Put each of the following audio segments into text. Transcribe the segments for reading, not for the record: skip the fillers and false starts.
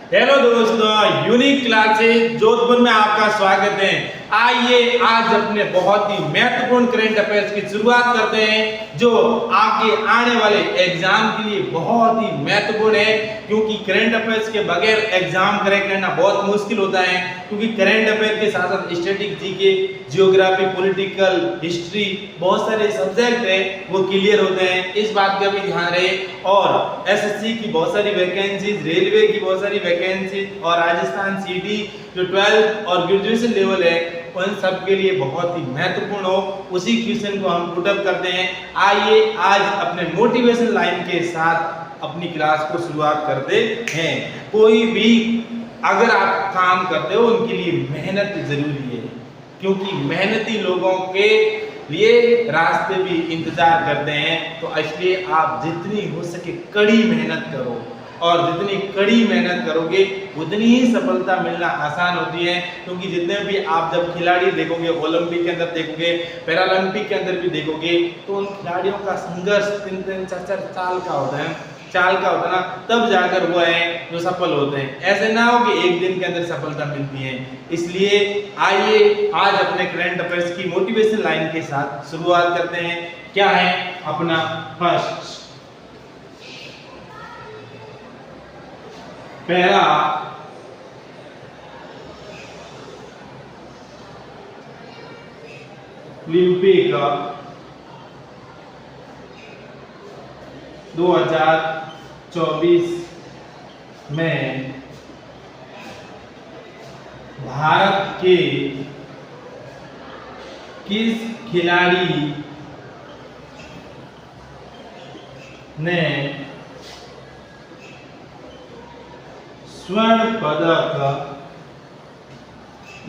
Hello दोस्तों, unique classes Jodhpur में आपका स्वागत है। आइए आज अपने बहुत ही महत्वपूर्ण करंट अफेयर्स की शुरुआत करते हैं जो आगे आने वाले एग्जाम के लिए बहुत ही महत्वपूर्ण है, क्योंकि करंट अफेयर्स के बगैर एग्जाम क्रैक करना बहुत मुश्किल होता है। क्योंकि करंट अफेयर के साथ साथ static GK, geography, political, history, बहुत सारे सब्जेक्ट है वो क्लियर होते हैं। इस बात का भी ध्यान रहे। और एसएससी की बहुत सारी वैकेंसीज, रेलवे की बहुत सारी वैकेंसीज और राजस्थान सीटी जो 12 और ग्रेजुएशन लेवल है उन सब के लिए बहुत ही महत्वपूर्ण हो, उसी क्वेश्चन को हम पुट अप करते हैं। आइए आज अपने मोटिवेशन लाइन के साथ अपनी क्लास को शुरुआत करते हैं। कोई भी अगर आप काम करते हो उनके लिए मेहनत जरूरी है, क्योंकि मेहनती लोगों के लिए रास्ते भी इंतजार करते हैं। तो इसलिए आप जितनी हो सके कड़ी मेहनत करो, और जितनी कड़ी मेहनत करोगे उतनी ही सफलता मिलना आसान होती है। क्योंकि जितने भी आप जब खिलाड़ी देखोगे, ओलंपिक के अंदर देखोगे, पैरालंपिक के अंदर भी देखोगे, तो उन खिलाड़ियों का संघर्ष 3-3, 4-4 साल का होता है, ना, तब जाकर वो है जो सफल होते हैं। ऐसे ना हो कि एक दिन के अंदर सफलता मिलती है। इसलिए आइए आज अपने करंट अफेयर्स की मोटिवेशन लाइन के साथ शुरुआत करते हैं। क्या है अपना फर्स्ट पैरा ओलंपिक 2024 में भारत के किस खिलाड़ी ने स्वर्ण पदक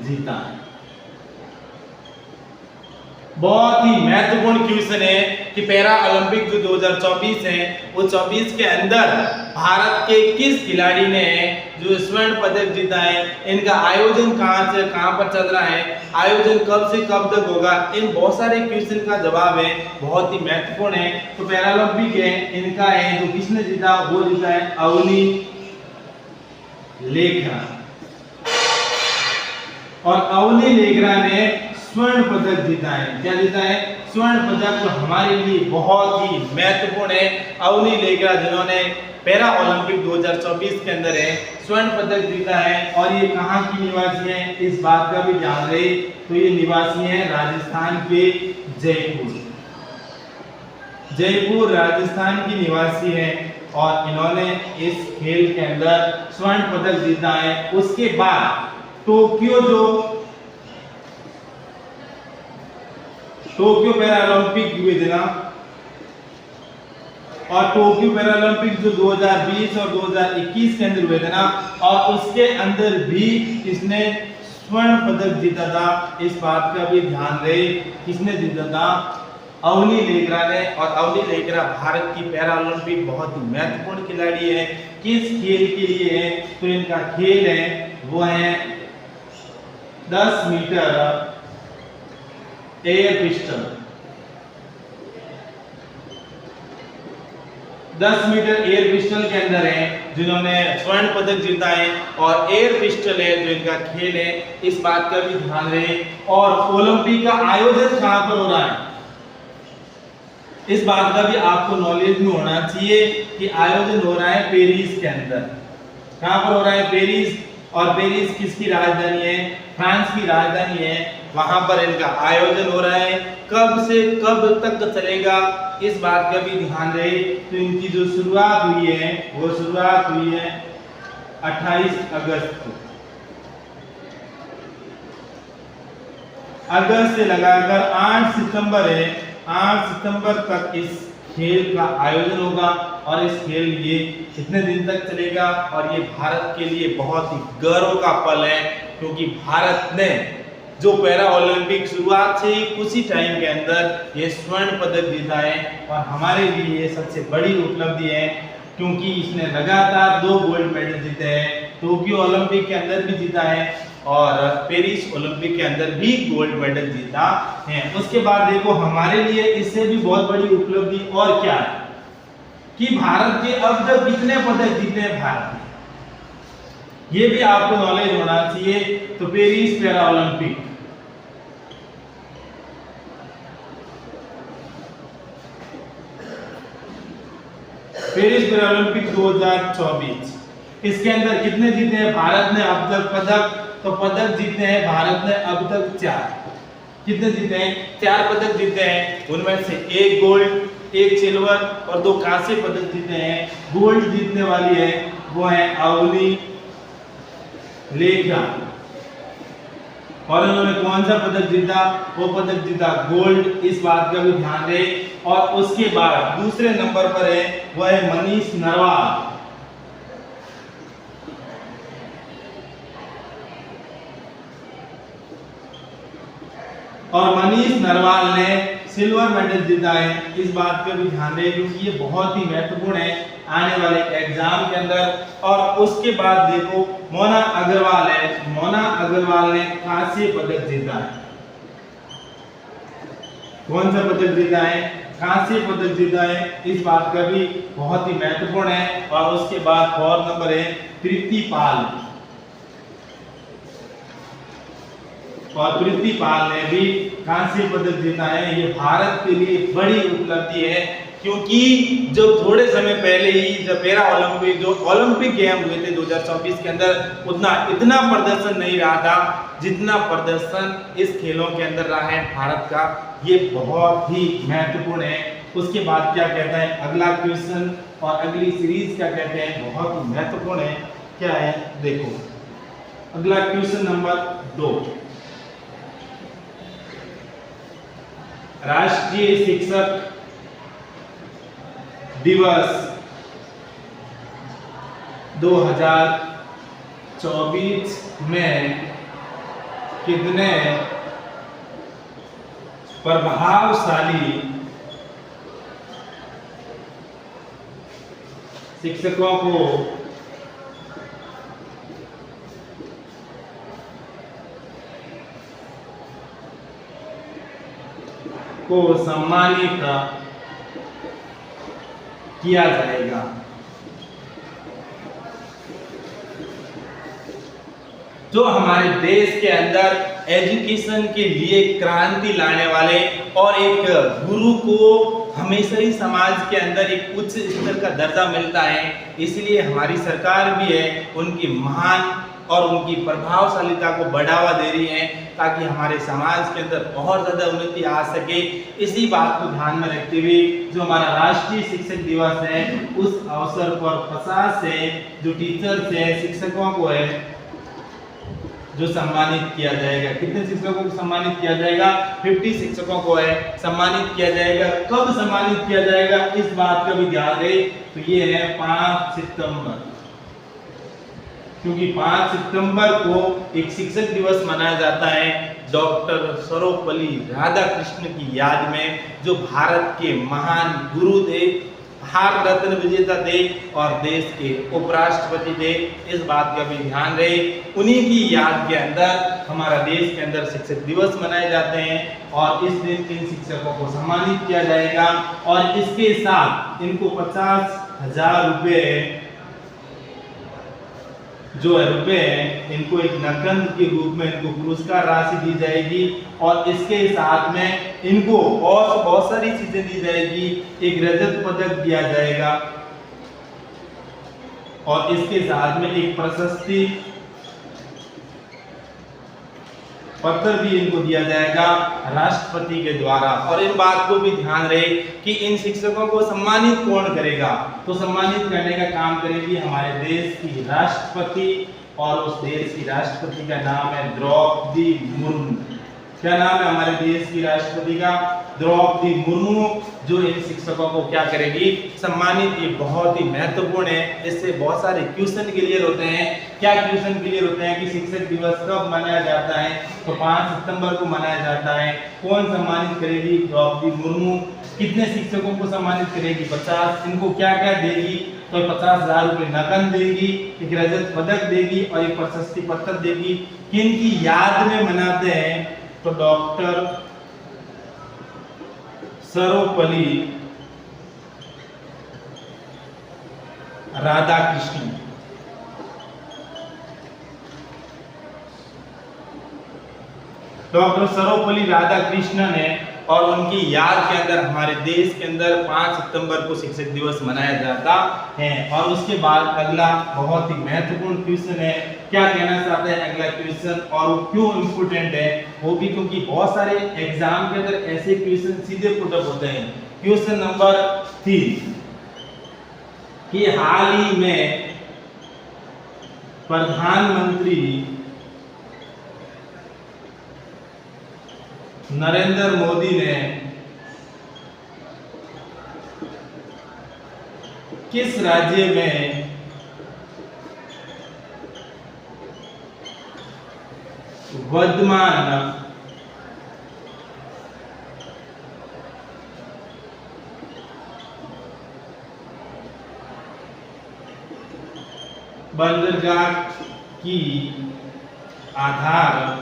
जीता? बहुत ही महत्वपूर्ण क्वेश्चन है कि पैरा ओलंपिक जो 2024 है वो 24 के अंदर भारत के किस खिलाड़ी ने जो स्वर्ण पदक जीता है, इनका आयोजन कहां से कहां पर चल रहा है, आयोजन कब से कब तक होगा, इन बहुत सारे क्वेश्चन का जवाब है, बहुत ही महत्वपूर्ण है। तो पैरा ओलंपिक है, इनका है जो किसने जीता, वो जीता है अवनी लेखरा। और अवनी लेखरा ने स्वर्ण पदक जीता है। क्या जीता है? स्वर्ण पदक। तो हमारे लिए बहुत ही महत्वपूर्ण है। अवनी लेखरा जिन्होंने पैरा ओलंपिक 2024 के अंदर है स्वर्ण पदक जीता है। और ये कहाँ की निवासी है, इस बात का भी ध्यान रहे। तो ये निवासी है राजस्थान के जयपुर राजस्थान की निवासी है, और इन्होंने इस खेल के अंदर स्वर्ण पदक जीता है। उसके बाद टोक्यो पैरालंपिक हुए थे ना, और टोक्यो पैरालंपिक जो 2020 और 2021 के अंदर हुए थे ना, और उसके अंदर भी इसने स्वर्ण पदक जीता था। इस बात का भी ध्यान रहे, किसने जीता था? अवनी लेखरा ने। और अवनी लेखरा भारत की पैरालंपिक बहुत ही महत्वपूर्ण खिलाड़ी है। किस खेल के लिए है? तो इनका खेल है वो है 10 metre air pistol. 10 metre air pistol के अंदर है जिन्होंने स्वर्ण पदक जीता है, और एयर पिस्टल है जो इनका खेल है। इस बात का भी ध्यान रहे। और ओलंपिक का आयोजन कहां पर हो रहा है, इस बात का भी आपको नॉलेज में होना चाहिए कि आयोजन हो रहा है पेरिस के अंदर। कहां पर हो रहा है? पेरिस। और पेरिस किसकी राजधानी है? फ्रांस की राजधानी है। वहां पर इनका आयोजन हो रहा है। कब से कब तक चलेगा, इस बात का भी ध्यान रहे। तो इनकी जो शुरुआत हुई है वो शुरुआत हुई है 28 अगस्त से लगाकर 8 सितंबर है। 8 सितंबर तक इस खेल का आयोजन होगा, और इस खेल ये कितने दिन तक चलेगा। और ये भारत के लिए बहुत ही गर्व का पल है, क्योंकि भारत ने जो पैरा ओलंपिक शुरुआत से ही कुछ ही टाइम के अंदर ये स्वर्ण पदक जीता है। और हमारे लिए ये सबसे बड़ी उपलब्धि है, क्योंकि इसने लगातार 2 गोल्ड मेडल जीते हैं। टोक्यो ओलंपिक के अंदर भी जीता है, और पेरिस ओलंपिक के अंदर भी गोल्ड मेडल जीता है। उसके बाद देखो हमारे लिए इससे भी बहुत बड़ी उपलब्धि और क्या है कि भारत के अब तक कितने पदक जीते हैं भारत ने। ये भी आपको नॉलेज होना चाहिए। तो Paris para Olympic, Paris para Olympic 2024, इसके अंदर कितने जीते हैं भारत ने अब तक पदक? तो पदक जीते हैं भारत ने अब तक 4। कितने जीते हैं? 4 पदक जीते हैं। उनमें से 1 गोल्ड, 1 सिल्वर और 2 कांस्य पदक जीते हैं। गोल्ड जीतने वाली है वो है अवनी लेखा, और उन्होंने कौन सा पदक जीता? वो पदक जीता गोल्ड, इस बात का भी ध्यान रहे। और उसके बाद दूसरे नंबर पर है वो है मनीष नरवाल, और मनीष नरवाल ने सिल्वर मेडल जीता है। इस बात पे भी ध्यान रहे क्योंकि ये बहुत ही महत्वपूर्ण है आने वाले एग्जाम के अंदर। और उसके बाद देखो मोना अग्रवाल है, मोना अग्रवाल ने कांस्य पदक जीता है। कौन सा पदक जीता है? कांस्य पदक जीता है। इस बात का भी बहुत ही महत्वपूर्ण है। और उसके बाद और नंबर है प्रीति पाल, और प्रीति पाल ने भी कांस्य पदक जीता है। ये भारत के लिए बड़ी उपलब्धि है क्योंकि जो थोड़े समय पहले ही जब पैरा ओलंपिक जो ओलंपिक गेम हुए थे 2024 के अंदर इतना प्रदर्शन नहीं रहा था जितना प्रदर्शन इस खेलों के अंदर रहा है भारत का। ये बहुत ही महत्वपूर्ण है। उसके बाद क्या कहता है अगला क्वेश्चन और अगली सीरीज क्या कहते हैं, बहुत ही महत्वपूर्ण है। क्या है देखो, अगला क्वेश्चन नंबर 2, राष्ट्रीय शिक्षक दिवस 2024 में कितने प्रभावशाली शिक्षकों को सम्मानित किया जाएगा? जो हमारे देश के अंदर एजुकेशन के लिए क्रांति लाने वाले और एक गुरु को हमेशा ही समाज के अंदर एक उच्च स्तर का दर्जा मिलता है, इसलिए हमारी सरकार भी है उनकी महान और उनकी प्रभावशालीता को बढ़ावा दे रही है ताकि हमारे समाज के अंदर बहुत ज्यादा उन्नति आ सके। इसी बात को ध्यान में रखते हुए जो हमारा राष्ट्रीय शिक्षक दिवस है उस अवसर पर 50 से जो टीचर्स हैं शिक्षकों को है जो सम्मानित किया जाएगा। कितने शिक्षकों को सम्मानित किया जाएगा? 50 शिक्षकों को है सम्मानित किया जाएगा। कब सम्मानित किया जाएगा इस बात का भी ध्यान रहे, तो ये है 5 सितंबर, क्योंकि 5 सितंबर को एक शिक्षक दिवस मनाया जाता है डॉक्टर सर्वपल्ली राधाकृष्ण की याद में, जो भारत के महान गुरु थे, भारत रत्न विजेता थे और देश के उपराष्ट्रपति थे। इस बात का भी ध्यान रहे, उन्हीं की याद के अंदर हमारा देश के अंदर शिक्षक दिवस मनाए जाते हैं और इस दिन इन शिक्षकों को सम्मानित किया जाएगा। और इसके साथ इनको 50,000 रुपए जो रुपए हैं इनको एक नकद के रूप में इनको पुरस्कार राशि दी जाएगी और इसके साथ में इनको और बहुत सारी चीजें दी जाएगी। एक रजत पदक दिया जाएगा और इसके साथ में एक प्रशस्ति पत्र भी इनको दिया जाएगा राष्ट्रपति के द्वारा। और इन बात को भी ध्यान रहे कि इन शिक्षकों को सम्मानित कौन करेगा, तो सम्मानित करने का काम करेगी हमारे देश की राष्ट्रपति और उस देश की राष्ट्रपति का नाम है द्रौपदी मुर्मू। क्या नाम है हमारे देश की राष्ट्रपति का? द्रौपदी मुर्मू, जो इन शिक्षकों को क्या करेगी? सम्मानित। ये बहुत ही महत्वपूर्ण है, इससे बहुत सारे क्वेश्चन क्लियर होते हैं। क्या क्वेश्चन क्लियर होते हैं कि शिक्षक दिवस कब मनाया जाता है? तो 5 सितंबर को मनाया जाता है। कौन सम्मानित करेगी? द्रौपदी मुर्मू। कितने शिक्षकों को सम्मानित करेगी? 50। इनको क्या क्या देगी? तो 50,000 रुपए नकद देगी, एक रजत पदक देगी और एक प्रशस्ति पत्र देगी। किनकी याद में मनाते हैं? तो डॉक्टर सर्वपल्ली राधाकृष्ण डॉक्टर सर्वपल्ली राधाकृष्णन है और उनकी याद के अंदर हमारे देश के अंदर 5 सितंबर को शिक्षक दिवस मनाया जाता है। और उसके बाद अगला बहुत ही महत्वपूर्ण क्वेश्चन है, क्या कहना चाहते हैं अगला क्वेश्चन और वो क्यों इम्पोर्टेंट है, वो भी क्योंकि बहुत सारे एग्जाम के अंदर ऐसे क्वेश्चन सीधे पुट अप होते हैं। क्वेश्चन नंबर 3 कि हाल ही में प्रधानमंत्री नरेंद्र मोदी ने किस राज्य में वर्धमान बंदरगाह की आधार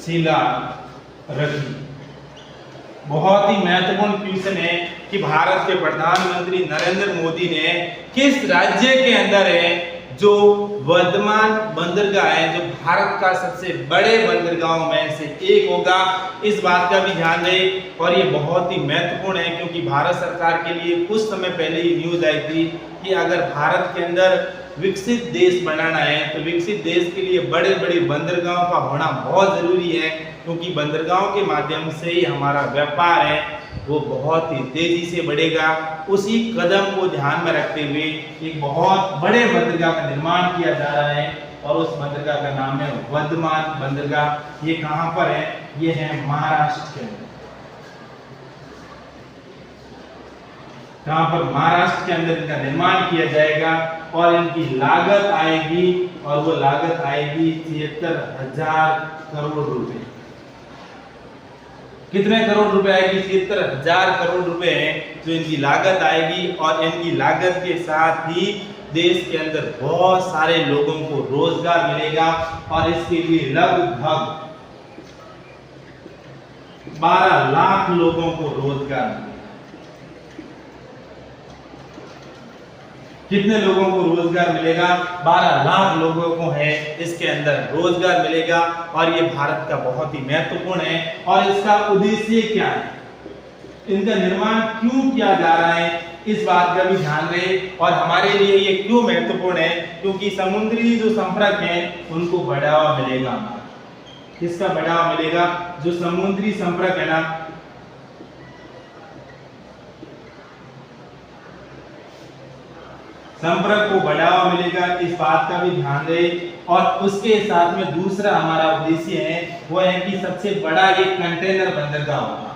शिला रखी। बहुत ही महत्वपूर्ण क्वेश्चन है कि भारत के प्रधानमंत्री नरेंद्र मोदी ने किस राज्य के अंदर है जो वर्धमान बंदरगाह है, जो भारत का सबसे बड़े बंदरगाहों में से एक होगा, इस बात का भी ध्यान दें। और ये बहुत ही महत्वपूर्ण है क्योंकि भारत सरकार के लिए कुछ समय पहले ही न्यूज आई थी कि अगर भारत के अंदर विकसित देश बनाना है तो विकसित देश के लिए बड़े बड़े बंदरगाहों का होना बहुत जरूरी है, क्योंकि बंदरगाहों के माध्यम से ही हमारा व्यापार है वो बहुत ही तेजी से बढ़ेगा। उसी कदम को ध्यान में रखते हुए एक बहुत बड़े बंदरगाह का निर्माण किया जा रहा है और उस बंदरगाह का नाम है वर्धमान बंदरगाह। ये कहां पर है? ये है महाराष्ट्र के अंदर। जहां पर महाराष्ट्र के अंदर इनका निर्माण किया जाएगा और इनकी लागत आएगी और वो लागत आएगी 73,000 करोड़ रुपए। कितने करोड़ रुपए आएगी? 73,000 करोड़ रुपए है जो इनकी लागत आएगी और इनकी लागत के साथ ही देश के अंदर बहुत सारे लोगों को रोजगार मिलेगा और इसके लिए लगभग 12 लाख लोगों को रोजगार मिलेगा। कितने लोगों को रोजगार मिलेगा? 12 लाख लोगों को है इसके अंदर रोजगार मिलेगा और ये भारत का बहुत ही महत्वपूर्ण है। और इसका उद्देश्य क्या है, इनका निर्माण क्यों किया जा रहा है, इस बात का भी ध्यान रहे। और हमारे लिए ये क्यों महत्वपूर्ण है, क्योंकि समुद्री जो संपर्क है उनको बढ़ावा मिलेगा। किसका बढ़ावा मिलेगा? जो समुद्री संपर्क है ना, संपर्क को बढ़ावा मिलेगा, इस बात का भी ध्यान दें। और उसके साथ में दूसरा हमारा उद्देश्य है वो है कि सबसे बड़ा एक कंटेनर बंदरगाह होगा।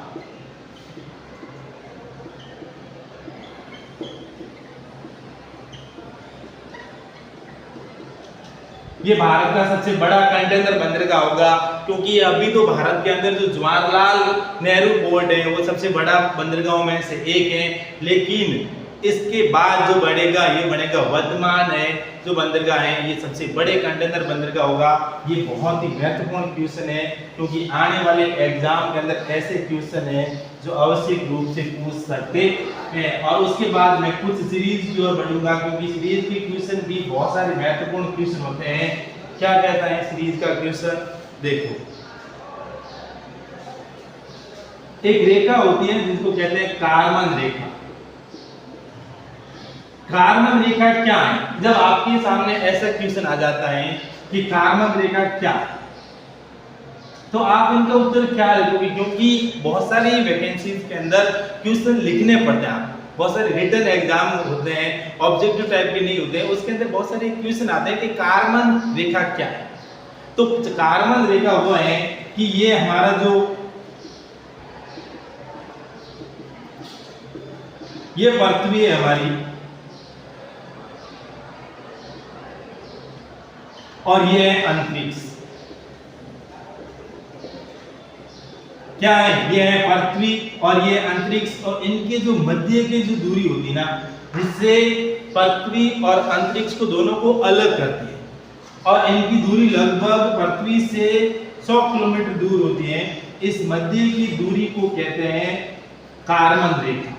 ये भारत का सबसे बड़ा कंटेनर बंदरगाह होगा, क्योंकि अभी तो भारत के अंदर जो जवाहरलाल नेहरू पोर्ट है वो सबसे बड़ा बंदरगाहों में से एक है, लेकिन इसके बाद जो बढ़ेगा ये बनेगा वर्धमान है जो बंदरगाह है, ये सबसे बड़े कंटेनर बंदरगाह होगा। ये बहुत ही महत्वपूर्ण क्वेश्चन है क्योंकि आने वाले एग्जाम के अंदर ऐसे क्वेश्चन है जो आवश्यक रूप से पूछ सकते हैं। और उसके बाद मैं कुछ सीरीज की ओर बढ़ूंगा क्योंकि सीरीज के क्वेश्चन भी बहुत सारे महत्वपूर्ण क्वेश्चन होते हैं। क्या कहता है सीरीज का क्वेश्चन? देखो, एक रेखा होती है जिसको कहते हैं कारमन रेखा। कारमन रेखा क्या है? जब आपके सामने ऐसा क्वेश्चन आ जाता है कि कारमन रेखा क्या है, तो आप इनका उत्तर क्या लिखोगे? क्योंकि बहुत सारी वैकेंसीज के अंदर क्वेश्चन लिखने पड़ते हैं, बहुत सारे रिटन एग्जाम होते हैं, ऑब्जेक्टिव टाइप के नहीं होते हैं, उसके अंदर बहुत सारे क्वेश्चन आते हैं कि कारमन रेखा क्या है। तो कारमन रेखा वो है कि ये हमारा जो ये पृथ्वी है हमारी और ये है अंतरिक्ष। क्या है? ये है पृथ्वी और ये अंतरिक्ष, और इनके जो मध्य की जो दूरी होती है ना, जिससे पृथ्वी और अंतरिक्ष को दोनों को अलग करती है, और इनकी दूरी लगभग पृथ्वी से 100 किलोमीटर दूर होती है। इस मध्य की दूरी को कहते हैं कारमन रेखा।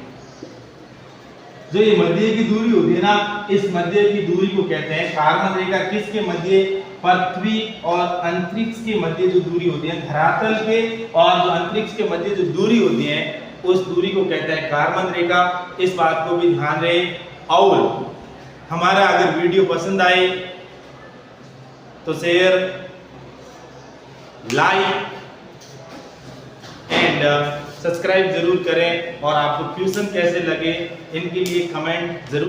जो ये मध्य की दूरी होती है ना, इस मध्य की दूरी को कहते हैं कारमन रेखा। किसके मध्य? पृथ्वी और अंतरिक्ष के मध्य जो दूरी होती है, धरातल के और जो अंतरिक्ष के मध्य जो दूरी होती है, उस दूरी को कहते हैं कारबन रेखा। इस बात को भी ध्यान रहे। और हमारा अगर वीडियो पसंद आए तो शेयर, लाइक एंड सब्सक्राइब जरूर करें, और आपको ट्यूशन कैसे लगे इनके लिए कमेंट जरूर